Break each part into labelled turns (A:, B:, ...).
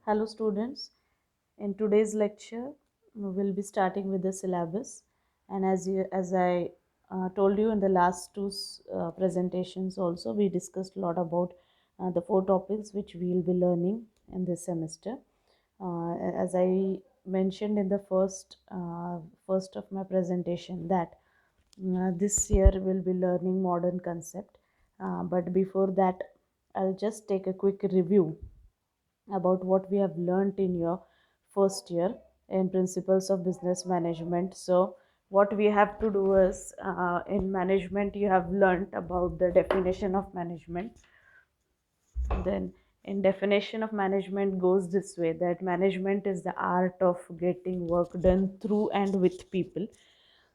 A: Hello students, in today's lecture we will be starting with the syllabus, and as I told you in the last two presentations also, we discussed a lot about the four topics which we will be learning in this semester. As I mentioned in the first of my presentation that this year we'll be learning modern concept, but before that I'll just take a quick review about what we have learned in your first year in principles of business management. So what we have to do is, in management you have learned about the definition of management. Then in definition of management goes this way, that management is the art of getting work done through and with people.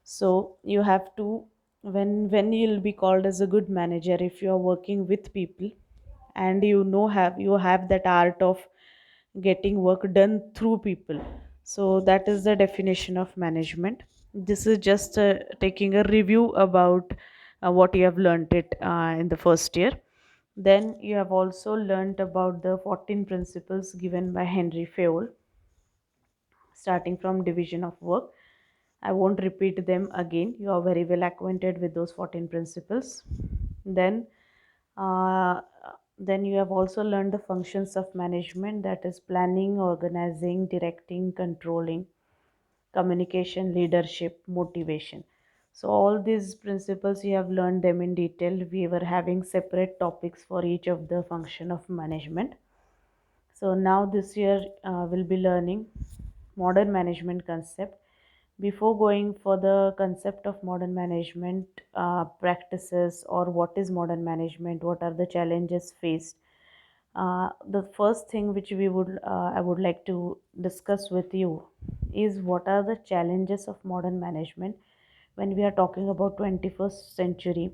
A: So you have to, when you'll be called as a good manager if you are working with people, and you have that art of getting work done through people. So that is the definition of management. This is just taking a review about what you have learned it in the first year. Then you have also learned about the 14 principles given by Henry Fayol, starting from division of work. I won't repeat them again. You are very well acquainted with those 14 principles. Then, uh, then you have also learned the functions of management, that is planning, organizing, directing, controlling, communication, leadership, motivation. So all these principles you have learned them in detail. We were having separate topics for each of the function of management. So now this year we'll be learning modern management concept. Before going for the concept of modern management practices, or what is modern management, what are the challenges faced, the first thing which I would like to discuss with you is what are the challenges of modern management when we are talking about 21st century.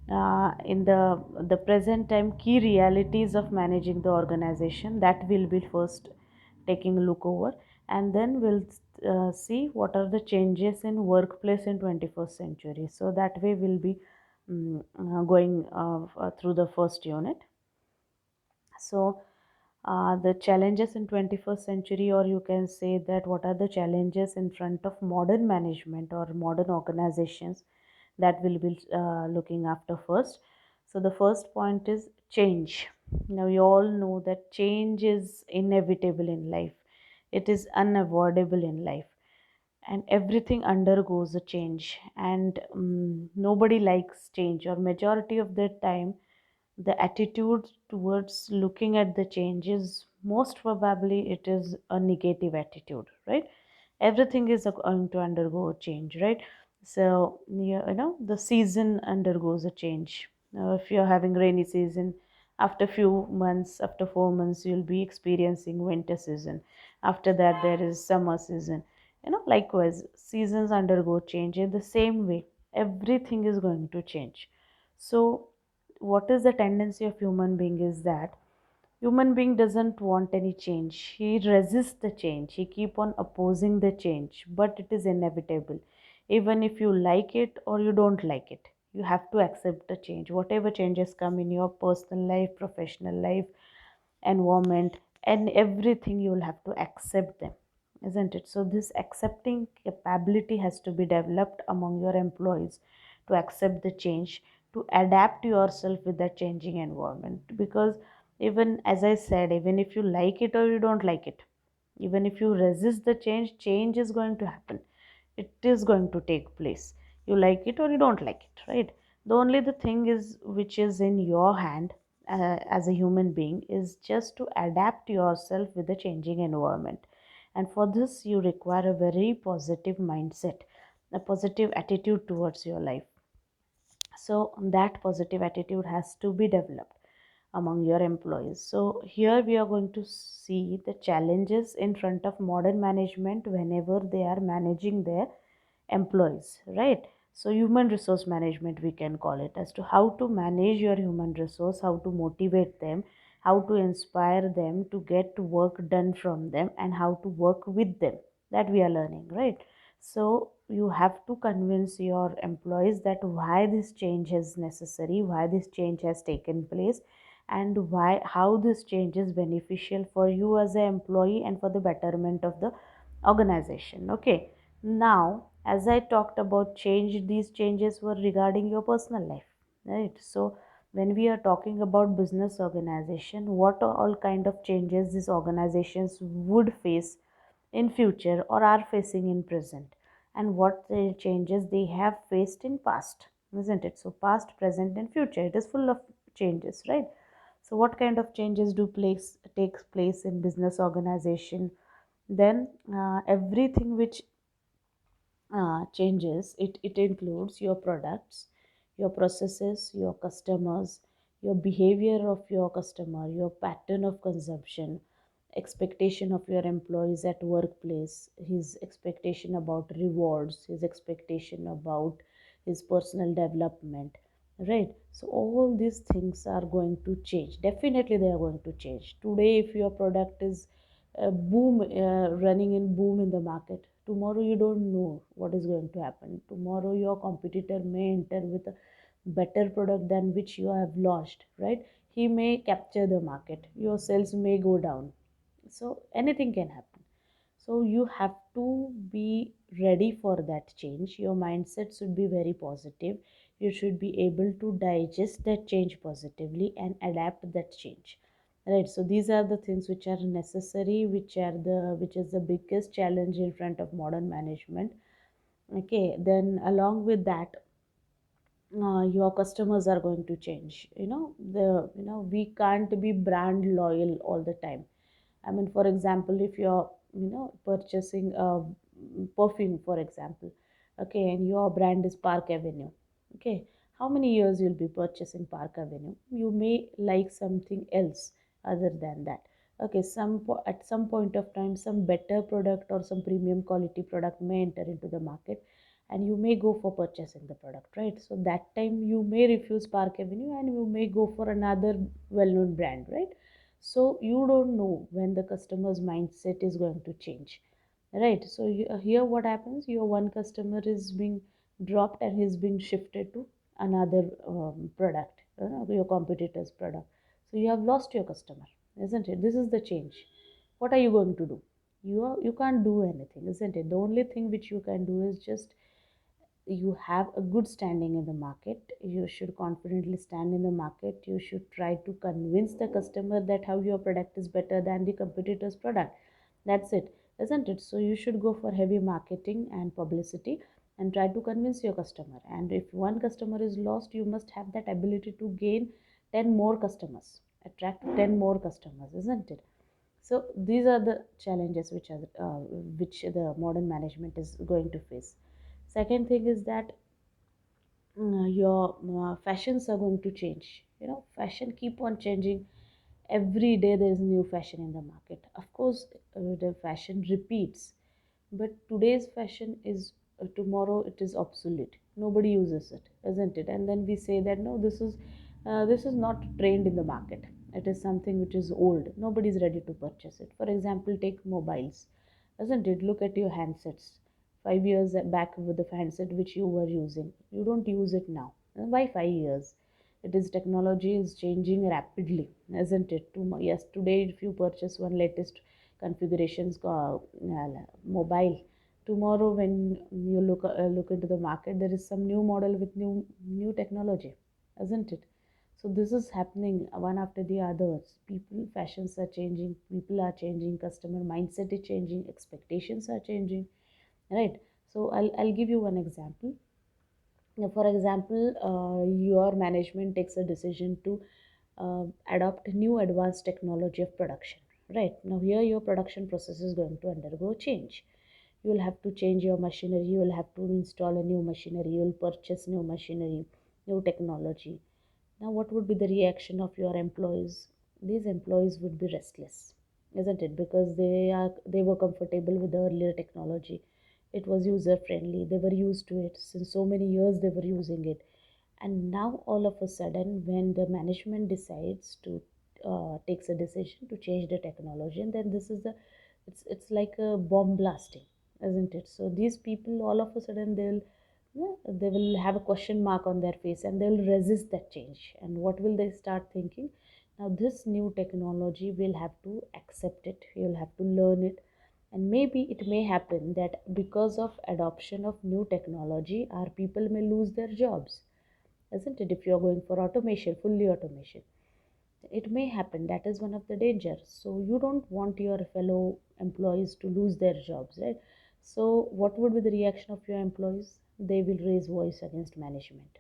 A: In the present time, key realities of managing the organization, that will be first taking a look over, and then we'll see what are the changes in workplace in 21st century. So that way we'll be going through the first unit. So the challenges in 21st century, or you can say that what are the challenges in front of modern management or modern organizations, that will be looking after first. So the first point is change. Now you all know that change is inevitable in life, it is unavoidable in life, and everything undergoes a change, and nobody likes change, or majority of the time the attitude towards looking at the change is, most probably it is a negative attitude, right? Everything is going to undergo a change, right? So the season undergoes a change. Now if you're having rainy season, after few months, after 4 months, you'll be experiencing winter season. After that there is summer season. Likewise, seasons undergo change. In the same way, everything is going to change. So what is the tendency of human being is that human being doesn't want any change. He resists the change, he keep on opposing the change, but it is inevitable. Even if you like it or you don't like it, you have to accept the change. Whatever changes come in your personal life, professional life, environment, and everything, you will have to accept them, isn't it? So this accepting capability has to be developed among your employees, to accept the change, to adapt yourself with that changing environment. Because even as I said, even if you like it or you don't like it, even if you resist the change, change is going to happen, it is going to take place. You like it or you don't like it, right? The only the thing is which is in your hand, as a human being, is just to adapt yourself with the changing environment. And for this you require a very positive mindset, a positive attitude towards your life. So that positive attitude has to be developed among your employees. So here we are going to see the challenges in front of modern management whenever they are managing their employees, right? So human resource management, we can call it, as to how to manage your human resource, how to motivate them, how to inspire them to get work done from them, and how to work with them, that we are learning, right? So you have to convince your employees that why this change is necessary, why this change has taken place, and why, how this change is beneficial for you as an employee and for the betterment of the organization. Okay, now as I talked about change, these changes were regarding your personal life, right? So when we are talking about business organization, what are all kind of changes these organizations would face in future or are facing in present, and what the changes they have faced in past, isn't it? So past, present and future, it is full of changes, right? So what kind of changes do place takes place in business organization? Then everything which changes, it includes your products, your processes, your customers, your behavior of your customer, your pattern of consumption, expectation of your employees at workplace, his expectation about rewards, his expectation about his personal development, right? So all these things are going to change. Definitely they are going to change. Today if your product is boom, running in boom in the market, tomorrow you don't know what is going to happen. Tomorrow your competitor may enter with a better product than which you have launched, right? He may capture the market, your sales may go down, so anything can happen. So you have to be ready for that change. Your mindset should be very positive. You should be able to digest that change positively and adapt that change, right? So these are the things which are necessary, which is the biggest challenge in front of modern management. Okay, then along with that, your customers are going to change. We can't be brand loyal all the time. I mean, for example, if you're purchasing a perfume, for example, okay, and your brand is Park Avenue, okay, how many years you'll be purchasing Park Avenue? You may like something else other than that. Okay, at some point of time, some better product or some premium quality product may enter into the market, and you may go for purchasing the product, right? So that time you may refuse Park Avenue and you may go for another well-known brand, right? So you don't know when the customer's mindset is going to change, right? So here what happens, your one customer is being dropped and he's being shifted to another product, your competitor's product. So you have lost your customer, isn't it? This is the change. What are you going to do? You can't do anything, isn't it? The only thing which you can do is just, you have a good standing in the market, you should confidently stand in the market, you should try to convince the customer that how your product is better than the competitor's product. That's it, isn't it? So you should go for heavy marketing and publicity and try to convince your customer. And if one customer is lost, you must have that ability to gain 10 more customers, attract 10 more customers, isn't it? So these are the challenges which the modern management is going to face. Second thing is that your fashions are going to change. Fashion keep on changing. Every day there is new fashion in the market. Of course, the fashion repeats, but today's fashion is, tomorrow it is obsolete, nobody uses it, isn't it? And then we say that no, this is not trained in the market, it is something which is old, nobody is ready to purchase it. For example, take mobiles, isn't it? Look at your handsets. 5 years back with the handset which you were using, you don't use it now. Why 5 years? It is, technology is changing rapidly, isn't it? Yes, today if you purchase one latest configurations mobile, tomorrow when you look into the market, there is some new model with new technology, isn't it? So this is happening one after the others. People fashions are changing, people are changing, customer mindset is changing, expectations are changing, right? So I'll give you one example. Now, for example, your management takes a decision to adopt new advanced technology of production, right? Now here your production process is going to undergo change. You will have to change your machinery, you will have to install a new machinery, you will purchase new machinery, new technology. Now what would be the reaction of your employees? These employees would be restless, isn't it? Because they were comfortable with the earlier technology. It was user friendly, they were used to it since so many years, they were using it. And now all of a sudden when the management decides to takes a decision to change the technology, and then this is the, it's like a bomb blasting, isn't it? So these people all of a sudden they will have a question mark on their face and they will resist that change. And what will they start thinking? Now this new technology will have to accept it, you'll have to learn it, and maybe it may happen that because of adoption of new technology our people may lose their jobs, isn't it? If you're going for automation, fully automation, it may happen. That is one of the dangers. So you don't want your fellow employees to lose their jobs, right? So what would be the reaction of your employees? They will raise voice against management.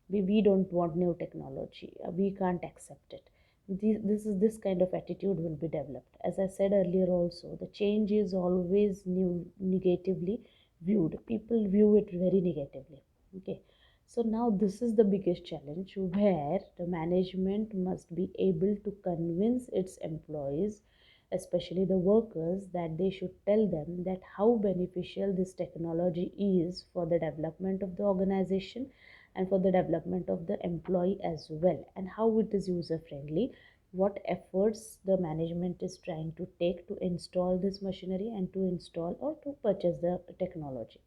A: We don't want new technology, we can't accept it. This kind of attitude will be developed. As I said earlier also, the change is always new negatively viewed, people view it very negatively. Okay, so now this is the biggest challenge where the management must be able to convince its employees, especially the workers, that they should tell them that how beneficial this technology is for the development of the organization and for the development of the employee as well, and how it is user friendly, what efforts the management is trying to take to install this machinery and to install or to purchase the technology.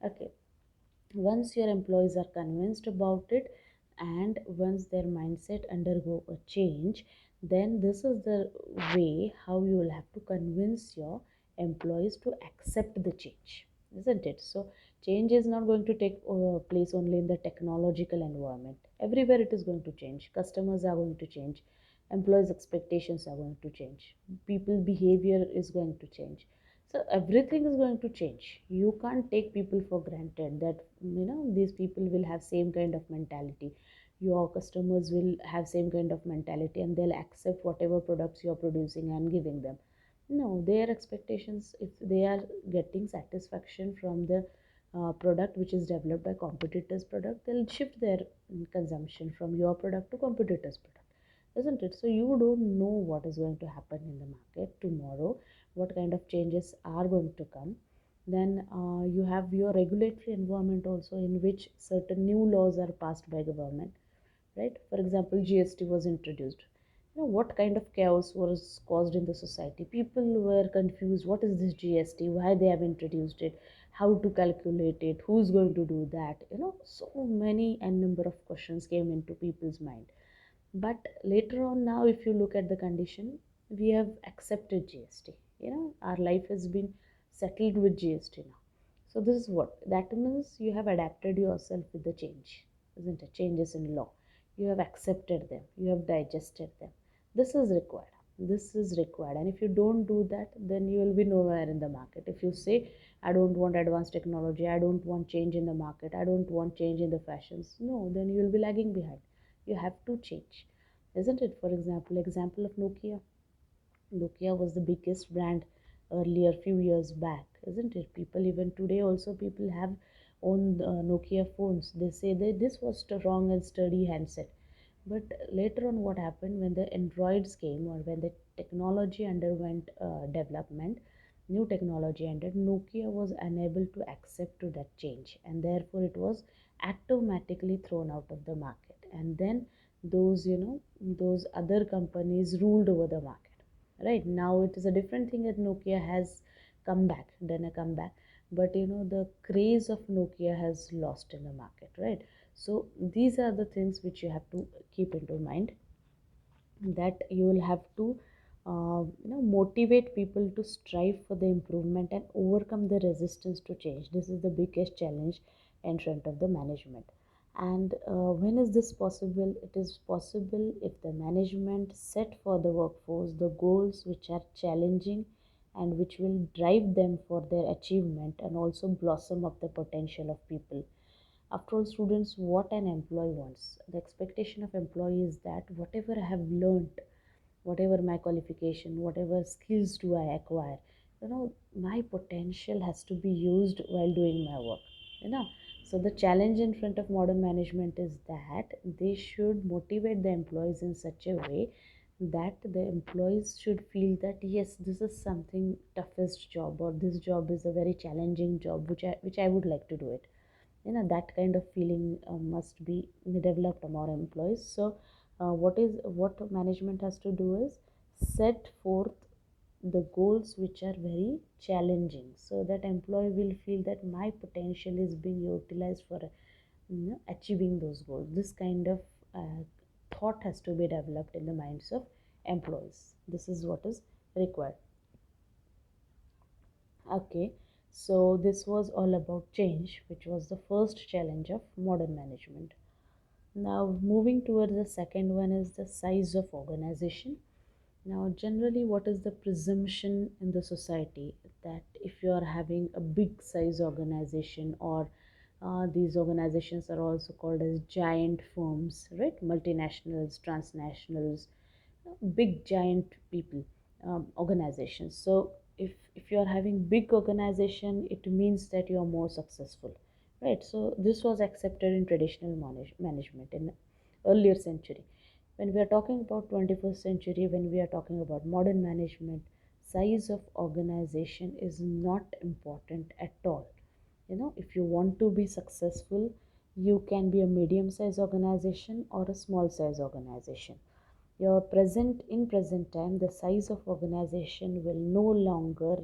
A: Okay, once your employees are convinced about it and once their mindset undergo a change, then this is the way how you will have to convince your employees to accept the change, isn't it? So change is not going to take place only in the technological environment. Everywhere it is going to change, customers are going to change, employees expectations are going to change, people behavior is going to change. So everything is going to change. You can't take people for granted that these people will have same kind of mentality, your customers will have same kind of mentality and they'll accept whatever products you're producing and giving them. No, their expectations, if they are getting satisfaction from the product which is developed by competitors product, they'll shift their consumption from your product to competitors product, isn't it? So you don't know what is going to happen in the market tomorrow, what kind of changes are going to come. Then you have your regulatory environment also, in which certain new laws are passed by government, right? For example, GST was introduced. What kind of chaos was caused in the society? People were confused, what is this GST, why they have introduced it, how to calculate it, who's going to do that, so many and number of questions came into people's mind. But later on, now if you look at the condition, we have accepted GST. Our life has been settled with GST now. So this is what that means: you have adapted yourself with the change, isn't it? Changes in law, you have accepted them, you have digested them. This is required, this is required. And if you don't do that, then you will be nowhere in the market. If you say, I don't want advanced technology, I don't want change in the market, I don't want change in the fashions, no, then you will be lagging behind. You have to change, isn't it? For example of Nokia. Nokia was the biggest brand earlier, few years back, isn't it? People even today also people have own Nokia phones. They say that this was strong and sturdy handset. But later on, what happened when the Androids came, or when the technology underwent development, new technology entered, Nokia was unable to accept to that change, and therefore it was automatically thrown out of the market. And then those other companies ruled over the market. Right now, it is a different thing that Nokia has come back, done a comeback, but the craze of Nokia has lost in the market, right? So these are the things which you have to keep into mind, that you will have to motivate people to strive for the improvement and overcome the resistance to change. This is the biggest challenge in front of the management. And when is this possible? It is possible if the management set for the workforce the goals which are challenging and which will drive them for their achievement and also blossom of the potential of people. After all, students, what an employee wants, the expectation of employee is that whatever I have learned, whatever my qualification, whatever skills do I acquire, my potential has to be used while doing my work. you know so the challenge in front of modern management is that they should motivate the employees in such a way that the employees should feel that yes, this is something toughest job, or this job is a very challenging job which I would like to do it. That kind of feeling must be developed among employees. So what management has to do is set forth the goals which are very challenging, so that employee will feel that my potential is being utilized for achieving those goals. This kind of thought has to be developed in the minds of employees. This is what is required. Okay, so this was all about change, which was the first challenge of modern management. Now, moving towards the second one is the size of organization. Now, generally, what is the presumption in the society that if you are having a big size organization, or these organizations are also called as giant firms, right? Multinationals, transnationals, big giant people, organizations. So if you are having big organization, it means that you are more successful, right? So this was accepted in traditional management in earlier century. When we are talking about 21st century, when we are talking about modern management, size of organization is not important at all. You know, if you want to be successful, you can be a medium size organization or a small size organization. Your present in present time, the size of organization will no longer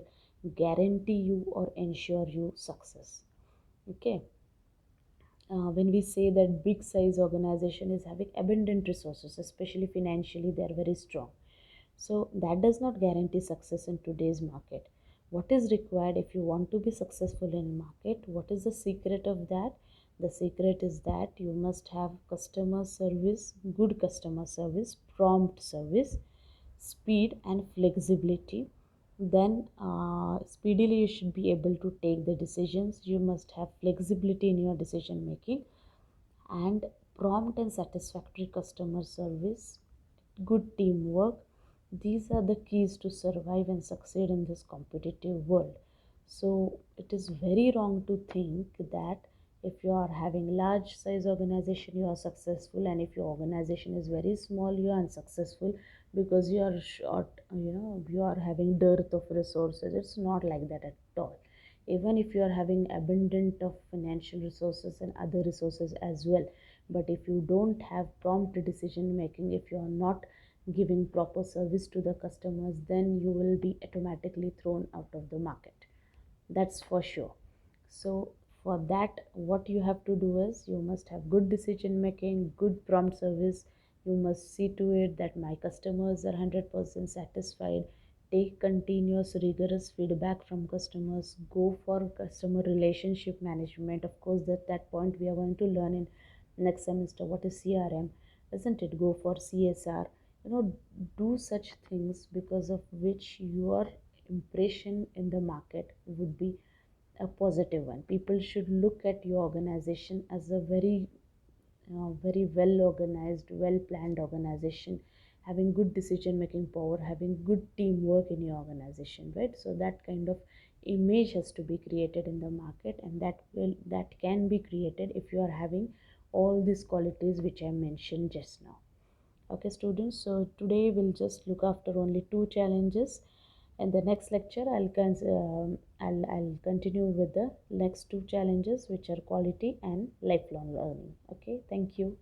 A: guarantee you or ensure you success. Okay, when we say that big size organization is having abundant resources, especially financially, they are very strong, so that does not guarantee success in today's market. What is required if you want to be successful in market? What is the secret of that? The secret is that you must have customer service, good customer service, prompt service, speed and flexibility. Then speedily you should be able to take the decisions. You must have flexibility in your decision making, and prompt and satisfactory customer service, good teamwork. These are the keys to survive and succeed in this competitive world. So it is very wrong to think that if you are having large size organization you are successful, and if your organization is very small you are unsuccessful because you are short, you are having dearth of resources. It's not like that at all. Even if you are having abundant of financial resources and other resources as well, but if you don't have prompt decision making, if you are not giving proper service to the customers, then you will be automatically thrown out of the market. That's for sure. So for that, what you have to do is you must have good decision making, good prompt service. You must see to it that my customers are 100% satisfied. Take continuous rigorous feedback from customers. Go for customer relationship management. Of course, at that point we are going to learn in next semester what is CRM, isn't it? Go for CSR. You know, do such things because of which your impression in the market would be a positive one. People should look at your organization as a very well organized, well planned organization, having good decision making power, having good teamwork in your organization, right? So that kind of image has to be created in the market, and that can be created if you are having all these qualities which I mentioned just now. Okay, students, so today we'll just look after only two challenges. In the next lecture, I'll continue with the next two challenges, which are quality and lifelong learning. Okay, thank you.